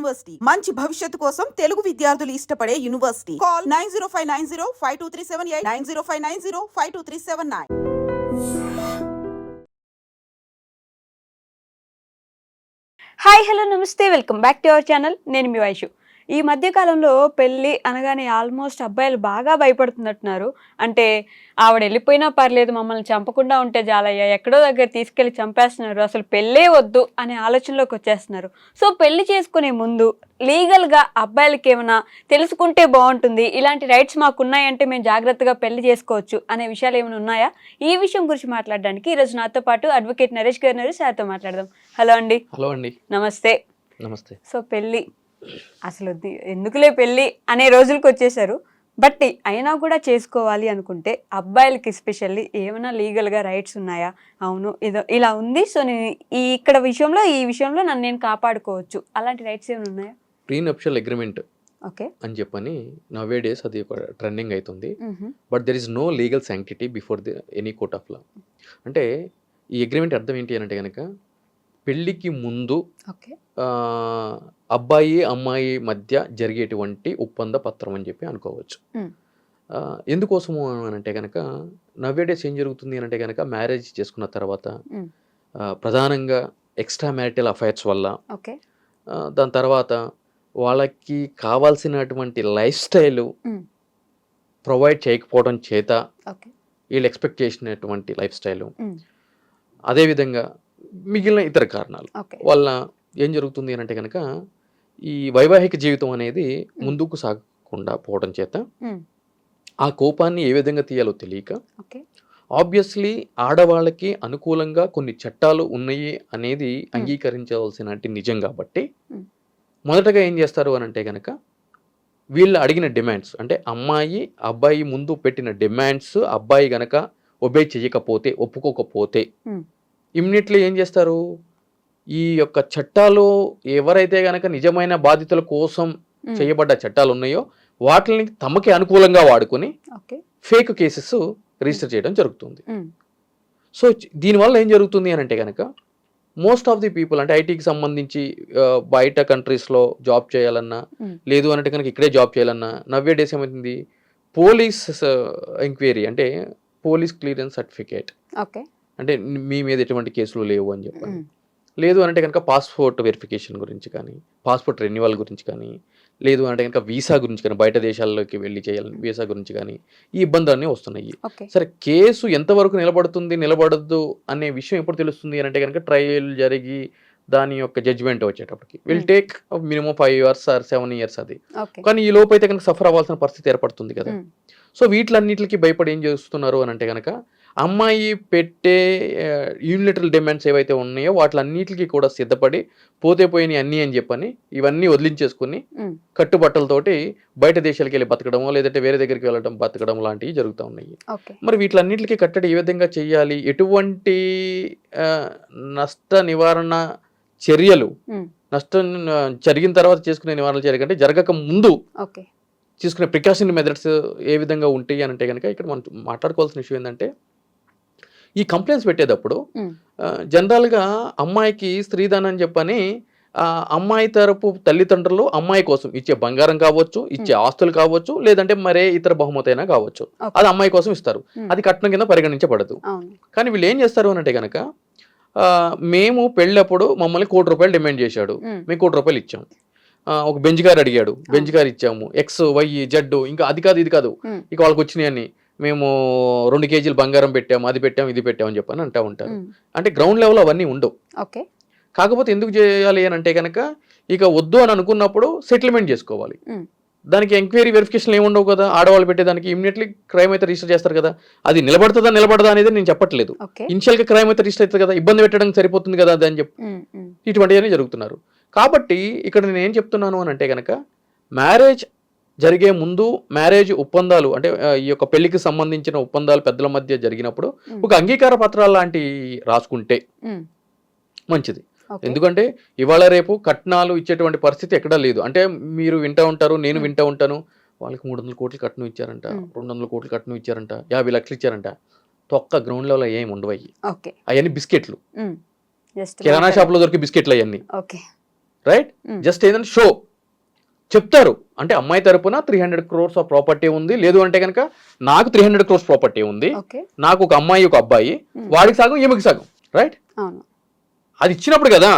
University మంచి భవిష్యత్తు కోసం తెలుగు విద్యార్థులు ఇష్టపడే యూనివర్సిటీ. కాల్ 9059052378 9059052379. హాయ్ హలో నమస్తే, welcome back to our channel. నేను మీ వైషు. ఈ మధ్యకాలంలో పెళ్ళి అనగానే ఆల్మోస్ట్ అబ్బాయిలు బాగా భయపడుతున్నట్టున్నారు. అంటే ఆవిడ వెళ్ళిపోయినా పర్లేదు, మమ్మల్ని చంపకుండా ఉంటే జాలయ్యా, ఎక్కడో దగ్గర తీసుకెళ్ళి చంపేస్తున్నారు, అసలు పెళ్ళే వద్దు అనే ఆలోచనలోకి వచ్చేస్తున్నారు. సో పెళ్లి చేసుకునే ముందు లీగల్గా అబ్బాయిలకి ఏమైనా తెలుసుకుంటే బాగుంటుంది, ఇలాంటి రైట్స్ మాకు ఉన్నాయంటే మేము జాగ్రత్తగా పెళ్లి చేసుకోవచ్చు అనే విషయాలు ఏమైనా ఉన్నాయా? ఈ విషయం గురించి మాట్లాడడానికి ఈరోజు నాతో పాటు అడ్వకేట్ నరేష్ గారు ఉన్నారు. సార్తో మాట్లాడదాం. హలో అండి. హలో అండి. నమస్తే. నమస్తే. సో పెళ్ళి అసలు ఎందుకులే పెళ్ళి అనే రోజులకు వచ్చేసారు. బట్ అయినా కూడా చేసుకోవాలి అనుకుంటే అబ్బాయిలకి ఎస్పెషల్లీ ఏమైనా లీగల్గా రైట్స్ ఉన్నాయా? అవును ఇలా ఉంది, సో నేను ఈ విషయంలో నన్ను నేను కాపాడుకోవచ్చు, అలాంటి రైట్స్ ఏమైనా ఉన్నాయా? ప్రీనప్షియల్ అగ్రిమెంట్ ఓకే అని చెప్పని నవే డేస్ అది ఒక ట్రెండింగ్ అవుతుంది. But there is no legal sanctity before any court of law. అంటే ఈ అగ్రిమెంట్ అర్థం ఏంటి అంటే కనుక పెళ్ళికి ముందు అబ్బాయి అమ్మాయి మధ్య జరిగేటువంటి ఒప్పంద పత్రం అని చెప్పి అనుకోవచ్చు. ఎందుకోసము అని అంటే కనుక నవ్వే డేస్ ఏం జరుగుతుంది అని అంటే కనుక మ్యారేజ్ చేసుకున్న తర్వాత ప్రధానంగా ఎక్స్ట్రా మ్యారిటల్ అఫైర్స్ వల్ల, దాని తర్వాత వాళ్ళకి కావాల్సినటువంటి లైఫ్ స్టైల్ ప్రొవైడ్ చేయకపోవడం చేత వీళ్ళు ఎక్స్పెక్ట్ చేసినటువంటి లైఫ్ స్టైలు, అదేవిధంగా మిగిలిన ఇతర కారణాల వల్ల ఏం జరుగుతుంది అని అంటే కనుక ఈ వైవాహిక జీవితం అనేది ముందుకు సాగకుండా పోవడం చేత ఆ కోపాన్ని ఏ విధంగా తీయాలో తెలియక ఆబ్వియస్లీ ఆడవాళ్ళకి అనుకూలంగా కొన్ని చట్టాలు ఉన్నాయి అనేది అంగీకరించవలసిన నిజం కాబట్టి మొదటగా ఏం చేస్తారు అని అంటే కనుక వీళ్ళు అడిగిన డిమాండ్స్, అంటే అమ్మాయి అబ్బాయి ముందు పెట్టిన డిమాండ్స్ అబ్బాయి గనక ఒబే చేయకపోతే, ఒప్పుకోకపోతే ఇమ్మీడియట్లీ ఏం చేస్తారు, ఈ యొక్క చట్టాలు ఎవరైతే గనక నిజమైన బాధితుల కోసం చేయబడ్డ చట్టాలు ఉన్నాయో వాటిని తమకి అనుకూలంగా వాడుకొని ఫేక్ కేసెస్ రిజిస్టర్ చేయడం జరుగుతుంది. సో దీనివల్ల ఏం జరుగుతుంది అని అంటే కనుక మోస్ట్ ఆఫ్ ది పీపుల్, అంటే ఐటీకి సంబంధించి బయట కంట్రీస్లో జాబ్ చేయాలన్నా, లేదు అంటే కనుక ఇక్కడే జాబ్ చేయాలన్నా నవ్వే డేస్ ఏమైంది, పోలీస్ ఎంక్వైరీ అంటే పోలీస్ క్లియరెన్స్ సర్టిఫికేట్, అంటే మీ మీద ఎటువంటి కేసులు లేవు అని చెప్పాలి. లేదు అంటే కనుక పాస్పోర్ట్ వెరిఫికేషన్ గురించి కానీ, పాస్పోర్ట్ రెన్యువల్ గురించి కానీ, లేదు అంటే కనుక వీసా గురించి కానీ, బయట దేశాల్లోకి వెళ్ళి చేయాలని వీసా గురించి కానీ ఈ ఇబ్బందులన్నీ వస్తున్నాయి. సరే, కేసు ఎంతవరకు నిలబడద్దు అనే విషయం ఎప్పుడు తెలుస్తుంది అని అంటే కనుక ట్రయల్ జరిగి దాని యొక్క జడ్జిమెంట్ వచ్చేటప్పటికి will take minimum 5 years or 7 years అది. కానీ ఈ లోపు అయితే కనుక సఫర్ అవ్వాల్సిన పరిస్థితి ఏర్పడుతుంది కదా. సో వీటిలన్నిటికి భయపడి ఏం చేస్తున్నారు అని అంటే కనుక అమ్మాయి పెట్టే యూనిలేటరల్ డిమాండ్స్ ఏవైతే ఉన్నాయో వాటిలన్నిటికీ కూడా సిద్ధపడి పోతే పోయినాయి అన్నీ అని చెప్పని ఇవన్నీ వదిలించేసుకుని కట్టుబట్టలతోటి బయట దేశాలకు వెళ్ళి బతకడమో, లేదంటే వేరే దగ్గరికి వెళ్ళడం బతకడం లాంటివి జరుగుతూ ఉన్నాయి. మరి వీటిలన్నిటికీ కట్టడి ఏ విధంగా చేయాలి, ఎటువంటి నష్ట నివారణ చర్యలు, నష్టం జరిగిన తర్వాత చేసుకునే నివారణ చర్య కంటే జరగక ముందు తీసుకునే ప్రికాషన్ మెథడ్స్ ఏ విధంగా ఉంటాయి అని అంటే కనుక ఇక్కడ మనం మాట్లాడుకోవాల్సిన విషయం ఏంటంటే, ఈ కంప్లైంట్స్ పెట్టేటప్పుడు జనరల్గా అమ్మాయికి స్త్రీధనం అని చెప్పని అమ్మాయి తరపు తల్లిదండ్రులు అమ్మాయి కోసం ఇచ్చే బంగారం కావచ్చు, ఇచ్చే ఆస్తులు కావచ్చు, లేదంటే మరే ఇతర బహుమతి అయినా కావచ్చు, అది అమ్మాయి కోసం ఇస్తారు. అది కట్నం కింద పరిగణించబడదు. కానీ వీళ్ళు ఏం చేస్తారు అని అంటే కనుక మేము పెళ్ళప్పుడు మమ్మల్ని ₹1,00,00,000 డిమాండ్ చేశాడు, మేము ₹1,00,00,000 ఇచ్చాము. ఒక బెంచ్ గారు అడిగాడు, బెంచ్ గారు ఇచ్చాము, XYZ, ఇంకా అది కాదు ఇది కాదు, ఇక వాళ్ళకి వచ్చినాయని మేము 2 kgs బంగారం పెట్టాము, అది పెట్టాము, ఇది పెట్టాము అని చెప్పని అంటూ ఉంటారు. అంటే గ్రౌండ్ లెవెల్ అవన్నీ ఉండవు. కాకపోతే ఎందుకు చేయాలి అని అంటే కనుక ఇక వద్దు అని అనుకున్నప్పుడు సెటిల్మెంట్ చేసుకోవాలి. దానికి ఎంక్వైరీ వెరిఫికేషన్ ఏమి ఉండవు కదా, ఆడవాళ్ళు పెట్టేదానికి ఇమీడియట్లీ క్రైమ్ అయితే రిజిస్టర్ చేస్తారు కదా. అది నిలబడదా అనేది నేను చెప్పట్లేదు. ఇనిషియల్ గా క్రైమ్ అయితే రిజిస్టర్ అవుతుంది కదా, ఇబ్బంది పెట్టడానికి సరిపోతుంది కదా అని చెప్పి ఇటువంటివన్నీ జరుగుతున్నారు. కాబట్టి ఇక్కడ నేను ఏం చెప్తున్నాను అని అంటే కనుక మ్యారేజ్ జరిగే ముందు మ్యారేజ్ ఒప్పందాలు, అంటే ఈ యొక్క పెళ్లికి సంబంధించిన ఒప్పందాలు పెద్దల మధ్య జరిగినప్పుడు ఒక అంగీకార పత్రాలు లాంటి రాసుకుంటే మంచిది. ఎందుకంటే ఇవాళ రేపు కట్నాలు ఇచ్చేటువంటి పరిస్థితి ఎక్కడా లేదు. అంటే మీరు వింటూ ఉంటారు, నేను వింటూ ఉంటాను, వాళ్ళకి 300 కోట్లు కట్నం ఇచ్చారంట, 200 కోట్లు కట్నం ఇచ్చారంట, 50 లక్షలు ఇచ్చారంట. తొక్క గ్రౌండ్ లెవెల్ ఏమి ఉండవు. అవన్నీ బిస్కెట్లు, కిరాణా షాప్ లో దొరికి బిస్కెట్లు అవన్నీ. రైట్, జస్ట్ ఏదైనా షో చెప్తారు. అంటే అమ్మాయి తరపున 300 crores ఆఫ్ ప్రాపర్టీ ఉంది, లేదు అంటే కనుక నాకు 300 crores ప్రాపర్టీ ఉంది, నాకు ఒక అమ్మాయి ఒక అబ్బాయి, వాడికి సగం ఈమెకి సగం, రైట్, అది ఇచ్చినప్పుడు కదా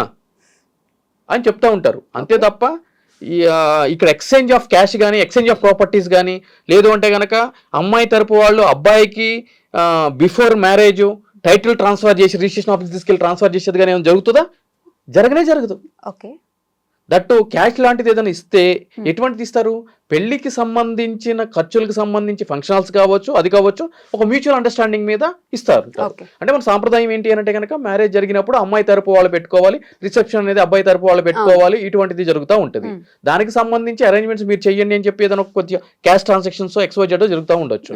అని చెప్తా ఉంటారు. అంతే తప్ప ఇక్కడ ఎక్స్చేంజ్ ఆఫ్ క్యాష్ కానీ ఎక్స్చేంజ్ ఆఫ్ ప్రాపర్టీస్ కానీ, లేదు అంటే కనుక అమ్మాయి తరపు వాళ్ళు అబ్బాయికి బిఫోర్ మ్యారేజ్ టైటిల్ ట్రాన్స్ఫర్ చేసి రిజిస్ట్రేషన్ ఆఫీస్ తీసుకెళ్ళి ట్రాన్స్ఫర్ చేసేది కానీ ఏమైనా జరుగుతుందా? జరగదు. ఓకే, దట్టు క్యాష్ లాంటిది ఏదైనా ఇస్తే ఎటువంటిది ఇస్తారు? పెళ్లికి సంబంధించిన ఖర్చులకు సంబంధించి ఫంక్షన్ హాల్స్ కావచ్చు, అది కావచ్చు, ఒక మ్యూచువల్ అండర్స్టాండింగ్ మీద ఇస్తారు. అంటే మన సాంప్రదాయం ఏంటి అంటే కనుక మ్యారేజ్ జరిగినప్పుడు అమ్మాయి తరపు వాళ్ళు పెట్టుకోవాలి, రిసెప్షన్ అనేది అబ్బాయి తరపు వాళ్ళు పెట్టుకోవాలి, ఇటువంటిది జరుగుతూ ఉంటుంది. దానికి సంబంధించి అరేంజ్మెంట్స్ మీరు చెయ్యండి అని చెప్పి ఏదైనా కొద్దిగా క్యాష్ ట్రాన్సాక్షన్స్ ఎక్స్పోజర్ జరుగుతూ ఉండొచ్చు.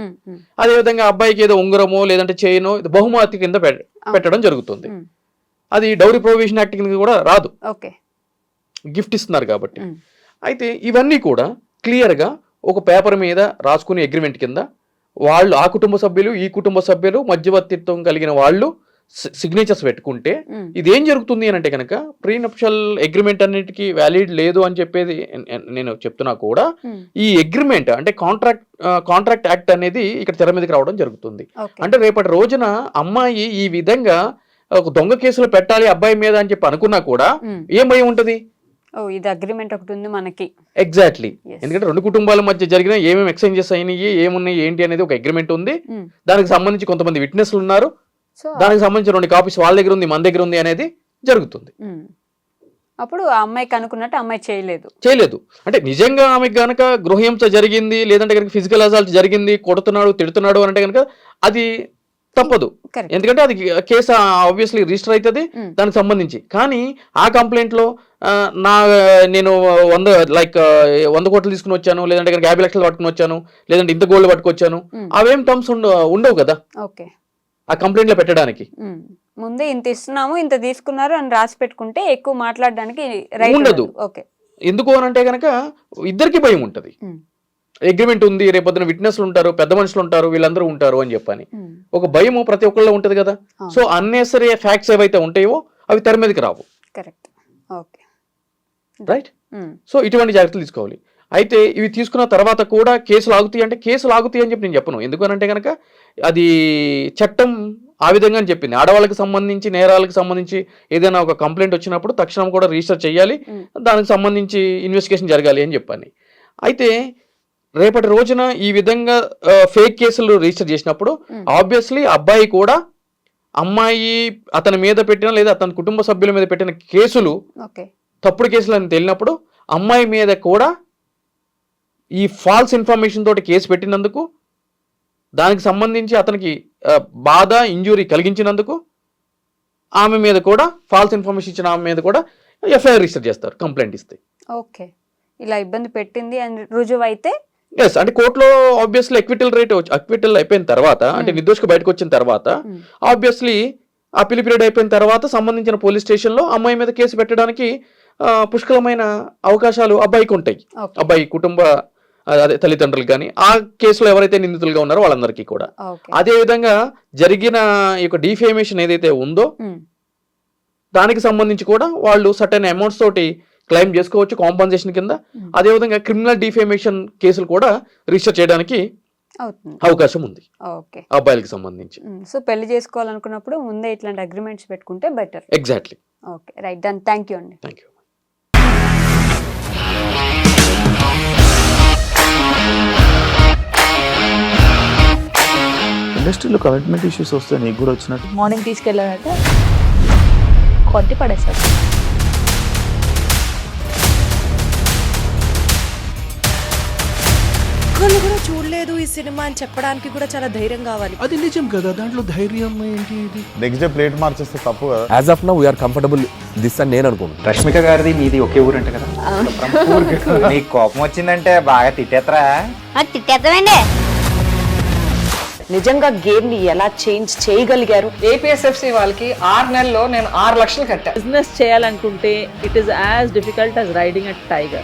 అదేవిధంగా అబ్బాయికి ఏదో ఉంగరమో లేదంటే చైనో బహుమతి కింద పెట్టడం జరుగుతుంది. అది డౌరీ ప్రొవిజన్ యాక్ట్ కింద కూడా రాదు, గిఫ్ట్ ఇస్తున్నారు కాబట్టి. అయితే ఇవన్నీ కూడా క్లియర్గా ఒక పేపర్ మీద రాసుకునే అగ్రిమెంట్ కింద వాళ్ళు ఆ కుటుంబ సభ్యులు ఈ కుటుంబ సభ్యులు మధ్యవర్తిత్వం కలిగిన వాళ్ళు సిగ్నేచర్స్ పెట్టుకుంటే ఇదేం జరుగుతుంది అని అంటే కనుక ప్రీనప్షల్ అగ్రిమెంట్ అన్నిటికీ వ్యాలిడ్ లేదు అని చెప్పేది నేను చెప్తున్నా కూడా ఈ అగ్రిమెంట్ అంటే కాంట్రాక్ట్ యాక్ట్ అనేది ఇక్కడ తెర మీదకి రావడం జరుగుతుంది. అంటే రేపటి రోజున అమ్మాయి ఈ విధంగా ఒక దొంగ కేసులు పెట్టాలి అబ్బాయి మీద అని చెప్పి అనుకున్నా కూడా ఏం భయం ఉంటది? ఇది అగ్రిమెంట్ ఒకటి ఉంది మనకి. ఎగ్జాక్ట్లీ, ఎందుకంటే రెండు కుటుంబాల మధ్య జరిగిన ఏమేమి ఎక్స్చేంజెస్ అయినాయి, ఏమున్నాయి, ఏంటి అనేది ఒక అగ్రిమెంట్ ఉంది. దానికి సంబంధించి కొంతమంది విట్నెస్లు ఉన్నారు, దానికి సంబంధించి 2 కాపీస్ వాళ్ళ దగ్గర ఉంది, మన దగ్గర ఉంది అనేది జరుగుతుంది. అప్పుడు ఆ అమ్మాయికి అనుకున్నట్టు అమ్మాయి చేయలేదు. అంటే నిజంగా ఆమెకి గనక గృహహింస జరిగింది, లేదంటే కనుక ఫిజికల్ అసాల్ట్ జరిగింది, కొడుతున్నాడు తిడుతున్నాడు అంటే కనుక అది తప్పదు. ఎందుకంటే అది కేసు ఆబ్వియస్లీ రిజిస్టర్ అవుతుంది దానికి సంబంధించి. కానీ ఆ కంప్లైంట్ లో నేను 100 కోట్లు తీసుకుని వచ్చాను, లేదంటే 50 లక్షలు పట్టుకుని వచ్చాను, లేదంటే ఇంత గోల్డ్ పట్టుకొచ్చాను, అవేం టర్మ్స్ ఉండవు కదా ఆ కంప్లైంట్ లో పెట్టడానికి. ముందే ఇంత ఇస్తున్నాము ఇంత తీసుకున్నారు అని రాసి పెట్టుకుంటే ఎక్కువ మాట్లాడడానికి ఉండదు. ఎందుకు అని అంటే కనుక ఇద్దరికి భయం ఉంటది. అగ్రిమెంట్ ఉంది, రేపొద్దున విట్నెస్లు ఉంటారు, పెద్ద మనుషులు ఉంటారు, వీళ్ళందరూ ఉంటారు అని చెప్పని ఒక భయము ప్రతి ఒక్కళ్ళలో ఉంటది కదా. సో అన్నెసరీ ఫ్యాక్ట్స్ ఏవైతే ఉంటాయో అవి తెర మీదకి రావు. రైట్, సో ఇటువంటి జాగ్రత్తలు తీసుకోవాలి. అయితే ఇవి తీసుకున్న తర్వాత కూడా కేసులు ఆగుతాయి అంటే కేసులు ఆగుతాయి అని చెప్పి నేను చెప్పను. ఎందుకనంటే కనుక అది చట్టం ఆ విధంగా అని చెప్పింది. ఆడవాళ్ళకి సంబంధించి నేరాలకు సంబంధించి ఏదైనా ఒక కంప్లైంట్ వచ్చినప్పుడు తక్షణం కూడా రిజిస్టర్ చేయాలి, దానికి సంబంధించి ఇన్వెస్టిగేషన్ జరగాలి అని చెప్పని. అయితే రేపటి రోజున ఈ విధంగా ఫేక్ కేసులు రిజిస్టర్ చేసినప్పుడు ఆబ్వియస్లీ అబ్బాయి కూడా అమ్మాయి అతని మీద పెట్టిన లేదా అతని కుటుంబ సభ్యుల మీద పెట్టిన కేసులు తప్పుడు కేసులు అని తెలిసినప్పుడు అమ్మాయి మీద కూడా ఈ ఫాల్స్ ఇన్ఫర్మేషన్ తోటి కేసు పెట్టినందుకు, దానికి సంబంధించి అతనికి బాధ ఇంజూరీ కలిగించినందుకు ఆమె మీద కూడా ఫాల్స్ ఇన్ఫర్మేషన్ ఇచ్చిన ఆమె మీద కూడా ఎఫ్ఐఆర్ రిజిస్టర్ చేస్తారు కంప్లైంట్ ఇస్తే. ఇలా ఇబ్బంది పెట్టింది అని రుజువు అయితే ఎస్, అంటే కోర్టులో ఆబ్వియస్లీ అక్విటల్ అయిపోయిన తర్వాత అంటే నిర్దోషిగా బయటకు వచ్చిన తర్వాత ఆబ్వియస్లీ అప్పీల్ పీరియడ్ అయిపోయిన తర్వాత సంబంధించిన పోలీస్ స్టేషన్లో అమ్మాయి మీద కేసు పెట్టడానికి పుష్కలమైన అవకాశాలు అబ్బాయికి ఉంటాయి. అబ్బాయి కుటుంబ అదే తల్లిదండ్రులు కానీ ఆ కేసులో ఎవరైతే నిందితులుగా ఉన్నారో వాళ్ళందరికీ కూడా. అదే విధంగా జరిగిన ఈ యొక్క డిఫేమేషన్ ఏదైతే ఉందో దానికి సంబంధించి కూడా వాళ్ళు సర్టెన్ అమౌంట్స్ తోటి క్లెయిమ్ చేసుకోవచ్చు కాంపన్సేషన్ కింద. అదేవిధంగా క్రిమినల్ డిఫేమేషన్ కేసులు కూడా రిజిస్టర్ చేయడానికి అవకాశం ఉంది అబ్బాయిలకు సంబంధించి. సో పెళ్లి చేసుకోవాలనుకున్నప్పుడు ముందే ఇట్లాంటి అగ్రిమెంట్స్ పెట్టుకుంటే better. Exactly. Okay, right, done. Thank you అండి. Thank you. ఇండస్ట్రీలో కమిట్మెంట్ ఇష్యూస్ వస్తే నీకు కూడా వచ్చినట్టు మార్నింగ్ తీసుకెళ్ళాడంటే కొట్టి పడేస్తాడు. ఒక్కళ్ళు కూడా చూడలేదు ఈ సినిమా అని చెప్పడానికి కూడా చాలా ధైర్యం కావాలి. అది నిజం కదా, దాంట్లో ధైర్యం ఏంటి? ఇది నెక్స్ట్ డే ప్లేట్ మార్చేస్తే తప్పు కదా. As of now we are comfortable this అని నేను అనుకుంటున్నాను. రష్మిక గారిది మీది ఒకే ఊరు అంట కదా. నీకు కోపం వచ్చిందంటే బాగా తిట్టేత్తరా? తిట్టేద్దామండి. నిజంగా గేమ్ ని ఎలా చేంజ్ చేయగలిగారు? ఏపీఎస్ఎఫ్సి వాళ్ళకి 6 నెలల్లో నేను 6 లక్షలు కట్టా. బిజినెస్ చేయాలనుకుంటే it is as difficult as riding a tiger.